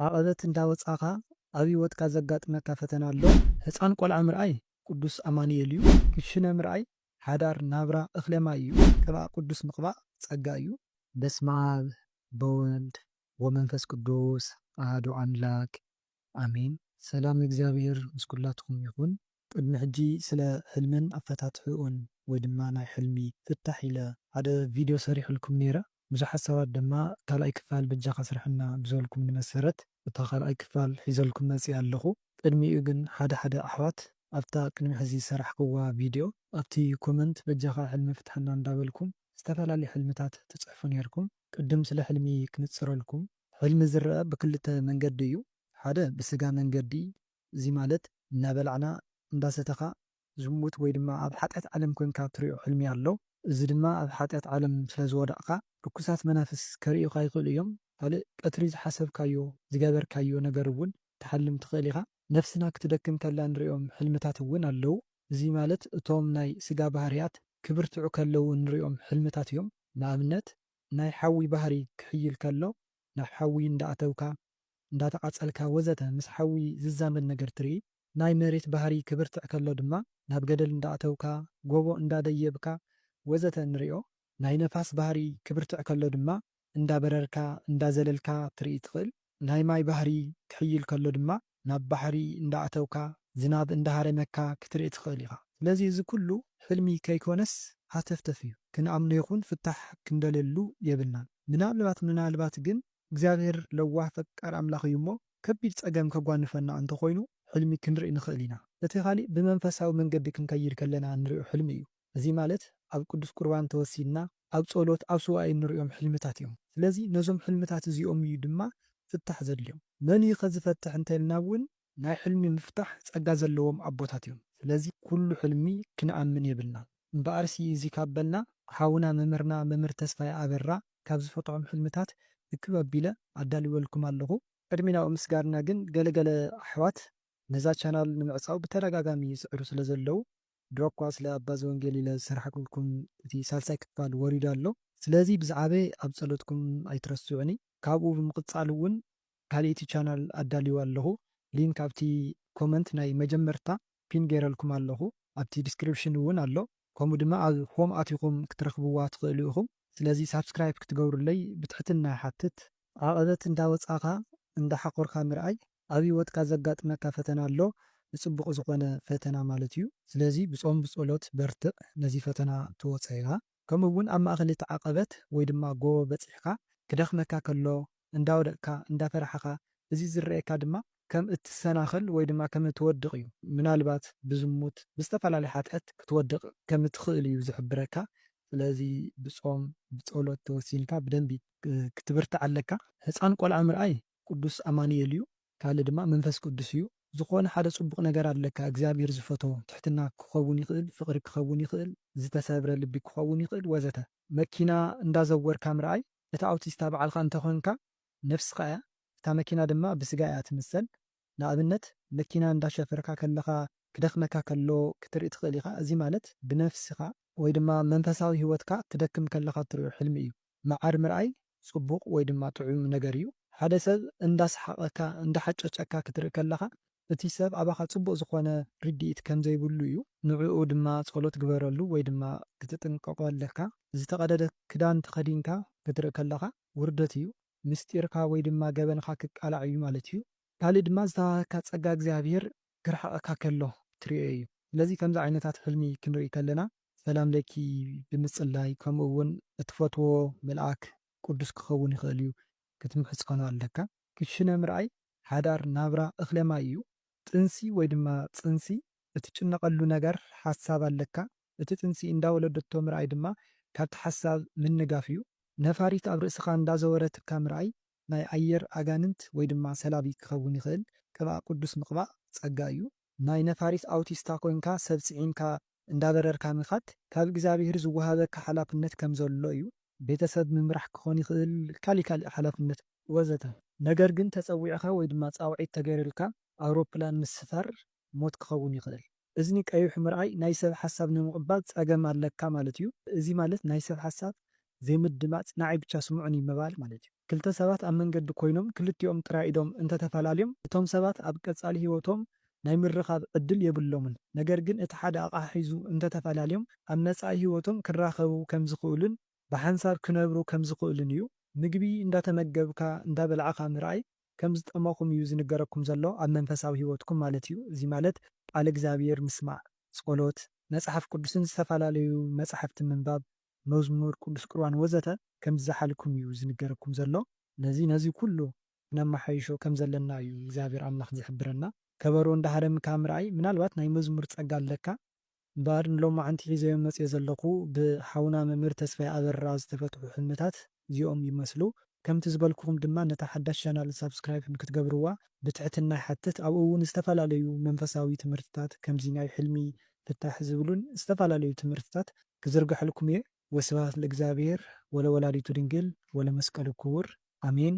ዓቐበት እንዳወጻኻ ኣብ ሂወትካ ዘጋጥመካ ፈተና ኣሎ። ህፃን ቆልዓ ምርኣይ ቅዱስ ኣማኑኤል እዩ። ክሽነ ምርኣይ ሓዳር ናብራ እኽለማይ እዩ። ቅብኣ ቅዱስ ምቕባእ ጸጋ እዩ። በስመ አብ በወልድ ወመንፈስ ቅዱስ አሐዱ አምላክ አሜን። ሰላም እግዚአብሔር ምስ ኩላትኩም ይኹን። ቅድሚ ሕጂ ስለ ሕልምን ኣፈታትሕኡን ወይ ድማ ናይ ሕልሚ ፍታሕ ኢለ ሓደ ቪድዮ ሰሪሕልኩም ነይረ። ብዙሓት ሰባት ድማ ካልኣይ ክፋል በጃኻ ስርሕና ብዘበልኩም መሰረት እታ ካልኣይ ክፋል ሒዘልኩም መፅእ ኣለኹ። ቅድሚኡ ግን ሓደ ኣሕዋት ኣብታ ቅድሚ ሕዚ ሰራሕክዋ ቪድዮ ኣብቲ ኮመንት በጃኻ ሕልሚ ፍትሐና እንዳበልኩም ዝተፈላለዩ ሕልምታት ትፅሕፉ ነርኩም። ቅድም ስለ ሕልሚ ክንፅረልኩም። ሕልሚ ዝርአ ብክልተ መንገዲ እዩ። ሓደ ብስጋ መንገዲ፣ እዚ ማለት እናበላዕና እንዳሰተኻ ዝሙት ወይ ድማ ኣብ ሓጢአት ዓለም ኮንካ ትሪኦ ሕልሚ ኣሎ። እዚ ድማ ኣብ ሓጢአት ዓለም ስለ ዝወዳእካ ርኩሳት መናፍስ ከርእዩካ ይኽእሉ እዮም። ካልእ ቀትሪ ዝሓሰብካዮ ዝገበርካዮ ነገር እውን ትሓልም ትኽእል ኢኻ። ነፍስና ክትደክም ከላ ንሪኦም ሕልምታት እውን ኣለው። እዚ ማለት እቶም ናይ ስጋ ባህርያት ክብርትዑ ከለው ንሪኦም ሕልምታት እዮም። ንኣብነት ናይ ሓዊ ባህሪ ክሕይል ከሎ ናብ ሓዊ እንዳኣተውካ እንዳተቃፀልካ ወዘተ ምስ ሓዊ ዝዛመድ ነገር ትርኢ። ናይ መሬት ባህሪ ክብርትዕ ከሎ ድማ ናብ ገደል እንዳኣተውካ ጎቦ እንዳደየብካ ወዘተ ንሪኦ። ናይ ነፋስ ባህሪ ክብርትዕ ከሎ ድማ እንዳበረርካ እንዳዘለልካ ትርኢ ትኽእል። ናይ ማይ ባህሪ ክሕይል ከሎ ድማ ናብ ባሕሪ እንዳኣተውካ ዝናብ እንዳሃረመካ ክትርኢ ትኽእል ኢኻ። ስለዚ እዚ ኩሉ ሕልሚ ከይኮነስ ሃተፍተፍ እዩ። ክንኣምኖ ይኹን ፍታሕ ክንደልየሉ የብልናን። ምናልባት ግን እግዚኣብሔር ለዋህ ፈቃር ኣምላኽ እዩ እሞ ከቢድ ፀገም ከጓንፈና እንተኮይኑ ሕልሚ ክንርኢ ንኽእል ኢና። እቲ ካሊእ ብመንፈሳዊ መንገዲ ክንከይድ ከለና ንሪኦ ሕልሚ እዩ። እዚ ማለት ኣብ ቅዱስ ቁርባን ተወሲድና ኣብ ጸሎት ኣብ ሱባኤ ንሪኦም ሕልምታት እዮም። ስለዚ ነዞም ሕልምታት እዚኦም እዩ ድማ ፍታሕ ዘድልዮም። መን እዩ ከዝፈትሕ እንተልና እውን ናይ ሕልሚ ምፍታሕ ጸጋ ዘለዎም ኣቦታት እዮም። ስለዚ ኩሉ ሕልሚ ክንኣምን የብልና እምበኣርሲ እዚ ካበልና ሓውና መምህርና መምህር ተስፋይ ኣበራ ካብ ዝፈትሖም ሕልምታት እክብ ኣቢለ ኣዳልወልኩም ኣለኹ። ቅድሚ ናብኡ ምስጋርና ግን ገለገለ ኣሕዋት ነዛ ቻናል ንምዕፃው ብተደጋጋሚ ይስዕሩ ስለ ዘለው ድሮኳ ስለ ኣባ ዘወንጌል ኢለ ዝስራሕክልኩም እቲ ሳልሳይ ክፋል ወሪዱ ኣሎ። ስለዚ ብዛዕበ ኣብ ጸሎትኩም ኣይትረስዑኒ። ካብኡ ብምቕፃል እውን ካልእቲ ቻናል ኣዳልዩ ኣለኹ። ሊንክ ኣብቲ ኮመንት ናይ መጀመርታ ፒን ገይረልኩም ኣለኹ። ኣብቲ ዲስክሪፕሽን እውን ኣሎ። ከምኡ ድማ ኣብ ሆም ኣቲኹም ክትረኽብዋ ትኽእሉ ኢኹም። ስለዚ ሳብስክራይብ ክትገብሩለይ ብትሕትና ይሓትት። ዓቐበት እንዳወፃኻ እንዳሓቆርካ ምርኣይ ኣብ ሂወትካ ዘጋጥመካ ፈተና ኣሎ። ንፅቡቕ ዝኾነ ፈተና ማለት እዩ። ስለዚ ብጾም ብጸሎት በርትዕ ነዚ ፈተና ትወፀ ኢኻ። ከምኡ እውን ኣብ ማእኸል እቲ ዓቐበት ወይ ድማ ጎቦ በፂሕካ ክደኽመካ ከሎ እንዳወደቕካ እንዳፈራሕኻ እዚ ዝርአየካ ድማ ከም እትሰናኸል ወይ ድማ ከም እትወድቕ እዩ። ምናልባት ብዝሙት ብዝተፈላለዩ ሓጥያት ክትወድቕ ከም እትኽእል እዩ ዝሕብረካ። ስለዚ ብጾም ብጸሎት ተወሲንካ ብደንቢ ክትብርታዕ ኣለካ። ህፃን ቆልዓ ምርኣይ ቅዱስ ኣማኑኤል እዩ። ካልእ ድማ መንፈስ ቅዱስ እዩ። ዝኾነ ሓደ ጽቡቕ ነገር ኣለካ እግዚኣብሔር ዝፈትዎ ትሕትና ክኸውን ይኽእል፣ ፍቕሪ ክኸውን ይኽእል፣ ዝተሰብረ ልቢ ክኸውን ይኽእል ወዘተ። መኪና እንዳዘወርካ ምርኣይ እቲ ኣውቲስታ በዓልካ እንተኾንካ ነፍስኻ እያ፣ እታ መኪና ድማ ብስጋ እያ ትምሰል። ንኣብነት መኪና እንዳሸፈርካ ከለኻ ክደኽመካ ከሎ ክትርኢ ትኽእል ኢኻ። እዚ ማለት ብነፍስኻ ወይ ድማ መንፈሳዊ ሂወትካ ትደክም ከለኻ ትሪኦ ሕልሚ እዩ። መዓር ምርኣይ ጽቡቕ ወይ ድማ ጥዑም ነገር እዩ። ሓደ ሰብ እንዳሰሓቐካ እንዳሓጨጨካ ክትርኢ ከለኻ እቲ ሰብ ኣባኻ ጽቡቕ ዝኾነ ርድኢት ከም ዘይብሉ እዩ። ንዕኡ ድማ ጸሎት ግበረሉ ወይ ድማ ክትጥንቀቆ ኣለካ። ዝተቐደደ ክዳን ተኸዲንካ ክትርኢ ከለኻ ውርደት እዩ። ምስጢርካ ወይ ድማ ገበንካ ክቃላዕ እዩ ማለት እዩ። ካልእ ድማ ዝተዋህካ ጸጋ እግዚኣብሔር ክርሓቐካ ከሎ ትሪኦ እዩ። ስለዚ ከምዚ ዓይነታት ሕልሚ ክንርኢ ከለና ሰላም ለኪ ብምጽላይ ከምኡ እውን እትፈትዎ መልኣክ ቅዱስ ክኸውን ይኽእል እዩ ክትምሕጽ ኮነ ኣለካ። ክሽነ ምርኣይ ሓዳር ናብራ እኽለማይ እዩ። ጥንሲ ወይ ድማ ጽንሲ እትጭነቐሉ ነገር ሓሳብ ኣለካ። እቲ ጥንሲ እንዳወለደቶ ምርኣይ ድማ ካብቲ ሓሳብ ምንጋፍ እዩ። ነፋሪት ኣብ ርእስኻ እንዳዘወረትካ ምርኣይ ናይ ኣየር ኣጋንንት ወይ ድማ ሰላቢ ክኸውን ይኽእል። ቅብኣ ቅዱስ ምቕባእ ጸጋ እዩ። ናይ ነፋሪት ኣውቲስታ ኮይንካ ሰብ ጽዒንካ እንዳበረርካ ምኻድ ካብ እግዚኣብሔር ዝወሃበካ ሓላፍነት ከም ዘሎ እዩ። ቤተሰብ ምምራሕ ክኾን ይኽእል፣ ካሊእ ሓላፍነት ወዘተ። ነገር ግን ተፀዊዕኻ ወይ ድማ ፃውዒት ተገይርልካ ኣውሮፕላን ምስፋር ሞት ክኸውን ይኽእል። እዝኒ ቀይሕ ምርኣይ ናይ ሰብ ሓሳብ ንምቕባል ፀገም ኣለካ ማለት እዩ። እዚ ማለት ናይ ሰብ ሓሳብ ዘይምድማፅ ንዓይ ብቻ ስምዑኒ ምባል ማለት እዩ። ክልተ ሰባት ኣብ መንገዲ ኮይኖም ክልቲኦም ጥራይ ኢዶም እንተተፈላለዮም እቶም ሰባት ኣብ ቀጻሊ ህይወቶም ናይ ምርኻብ ዕድል የብሎምን። ነገር ግን እቲ ሓደ ኣቕሓ ሒዙ እንተተፈላለዮም ኣብ መጻኢ ህይወቶም ክራኸቡ ከም ዝኽእሉን ብሓንሳብ ክነብሩ ከም ዝኽእሉን እዩ። ምግቢ እንዳተመገብካ እንዳበልዓኻ ምርኣይ ከም ዝጠመኹም እዩ ዝንገረኩም ዘሎ ኣብ መንፈሳዊ ህይወትኩም ማለት እዩ። እዚ ማለት ቃል እግዚአብሔር ምስማዕ፣ ጸሎት፣ መጽሓፍ ቅዱስን ዝተፈላለዩ መጽሓፍቲ ምንባብ፣ መዝሙር፣ ቅዱስ ቁርባን ወዘተ ከም ዝሓልኩም እዩ ዝንገረኩም ዘሎ። ነዚ ኩሉ ነማሓይሾ ከም ዘለና እዩ እግዚአብሔር ኣምላኽ ዝሕብረና። ከበሮ እንዳሃረምካ ምርኣይ ምናልባት ናይ መዝሙር ጸጋ ኣለካ እምበር ንሎማዓንቲ ሒዘዮ መፅእ ዘለኹ ብሓውና መምህር ተስፋይ ኣበራ ዝተፈትሑ ሕልምታት እዚኦም ይመስሉ። ከምቲ ዝበልኩኹም ድማ ነታ ሓዳሽ ቻናል ሳብስክራይብ ንክትገብርዋ ብትሕትና ይሓትት። ኣብኡ እውን ዝተፈላለዩ መንፈሳዊ ትምህርትታት ከምዚ ናይ ሕልሚ ፍታሕ ዝብሉን ዝተፈላለዩ ትምህርትታት ክዝርግሐልኩም እየ። ወስብሐት ለእግዚአብሔር ወለወላዲቱ ድንግል ወለመስቀሉ ክቡር አሜን።